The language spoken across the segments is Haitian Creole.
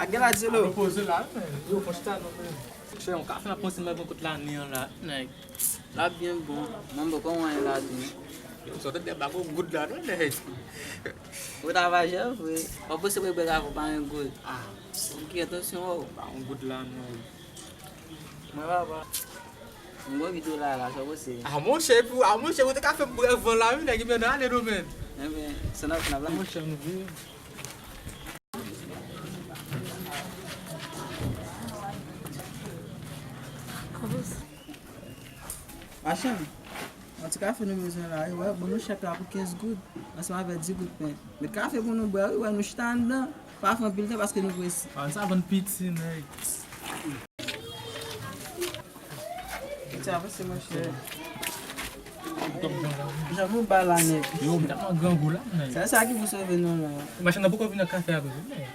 Aquele lá de lo. Pose lá, eu postar no c'est un café na pose mais beaucoup de la nuit là, né. Lá bien bon. Mambo com um lá de. Só tem bagulho good lá, né? Eu tava já foi. Mas você vai pegar para um good. Ah, Que atenção, um good lá, né? mas vai. Não vou vir lá, só você. Ah, mon chef, o café vão lá, né? Que me dá ali no meio. É bem, você não vai lá. Mon chef não viu. Achando? Mas café no mesmo lá, eu vou no checar porque é good. Mas vai ver good pen. Mas café bom no banho, eu vou no stand, para fazer pilha parce que não conhece. Ah, ça va une pizza, né? Já você mexer. Já vou balar né. Eu me dá uma gangula, né? Você sabe que você vê não lá. Mas não pouco vir na café agora, né?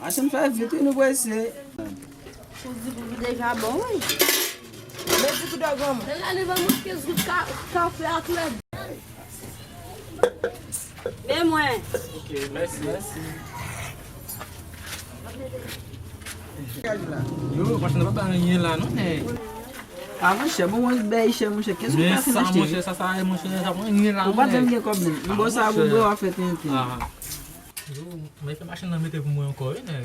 Achando faz vídeo e não conhece. Os déjà bom, hein? Médico da goma. Ela leva muito que os café a clube. Mesmo é? Ok, merci. Eu gosto de não banhar lá, não é? Ah, mas chama um beijo, mas que isso Mais tá ça, fazendo? mon cher, ça, mon cher, ça banhar lá, O pai né? também come. Não vou saber o que eu afeto em ti. Ah. Mas a machine não meteu pour moi encore, né?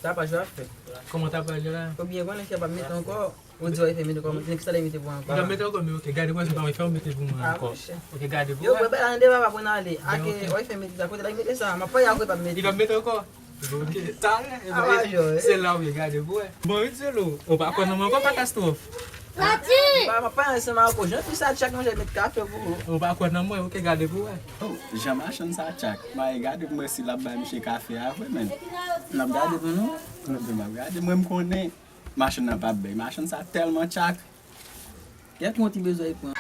Tá para já afeto. Comment t'appelles là? Comme bien qu'on est capable de mettre encore. On dit ouais, mais comme tu n'es que ça limité pour Je encore. vais mettre comme ok, gardez-moi, je vais faire mettre pour moi Ah, encore. cher. Ok, gardez-vous. Eu vou pegar onde vai para ali. Aqui, vai faire mettre da coisa, vai meter ça. Mas põe algo para Il meter. va mettre encore. Ok, ça, Ah, ouais, ouais. c'est là où il garde vous. Bon, c'est là. On va pas non encore catastrophe. Tati! Mas põe essa mal coisa. Não precisa achar que não já mete café pour. On va quoi non moi, ok, gardez vous. Jamais achando essa chac. Mas gade como esse lá vai mexer café água, mano. Não gade pour não. Não tem mais gade, mesmo com nem. Machine pas bem, machine ça tellement chac. Que é que tu besoin aí pour?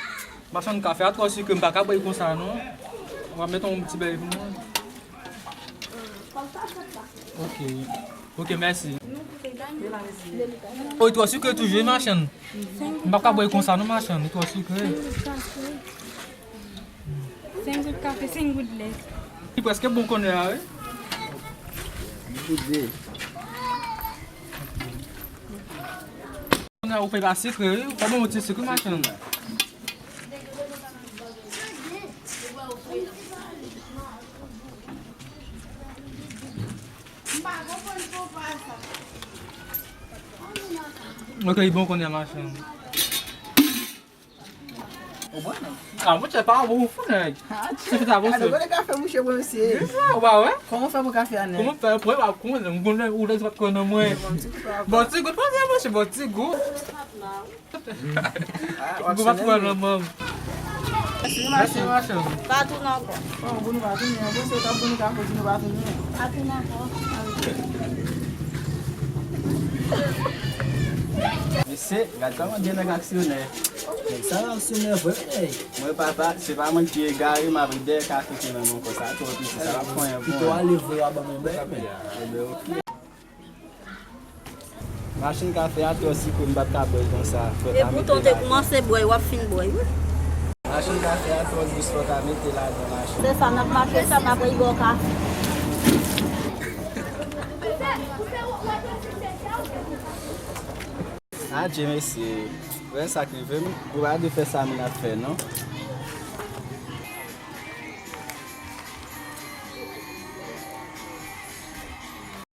Machin de café, toi aussi que me pas boire comme ça non. On va mettre un petit peu pour moi. Ok. Ok, merci. Oh, toi aussi que tu joues machin. Me pas boire comme ça non machin, toi aussi que. 5 good café, 5 good lait. Il presque bon qu'on est là. On a fait la sucre, comment on dit sucre machin. Ok, bon qu'on est machin. O bom não. Ah, moi tu pas bon fou né. Tu fais ça bon. Agora café muito chegou você. Ah ouais. Como faz o café né? Comment faire pour avoir comment on connaît où les autres qu'on a moins. Bon, tu goûtes pas bien moi, c'est bon, tu goûtes. Vous va trouver le même. Merci machin. Tá tudo na boa. Oh, bom vai tudo né. Você tá bom café no vai tudo né. Tá tudo na boa. Esse, gade pas manger na actionnaire. Ça c'est nerveux. Moi papa, c'est pas moi qui gare m'a pris des cafés qui même comme ça, toi puis ça va prendre un Tu bon. aller voir ba mon bem. Machine café à toi aussi comme pas boire comme ça. E bouton te commencé à boire, ou à fin boire. Machine café à toi juste faut mettre là dans la machine. C'est ça, n'a marché ça, n'a pas eu bon café. Ah, Dieu merci. Ouais, ça qui veut, vous allez faire ça, mais la fait, non?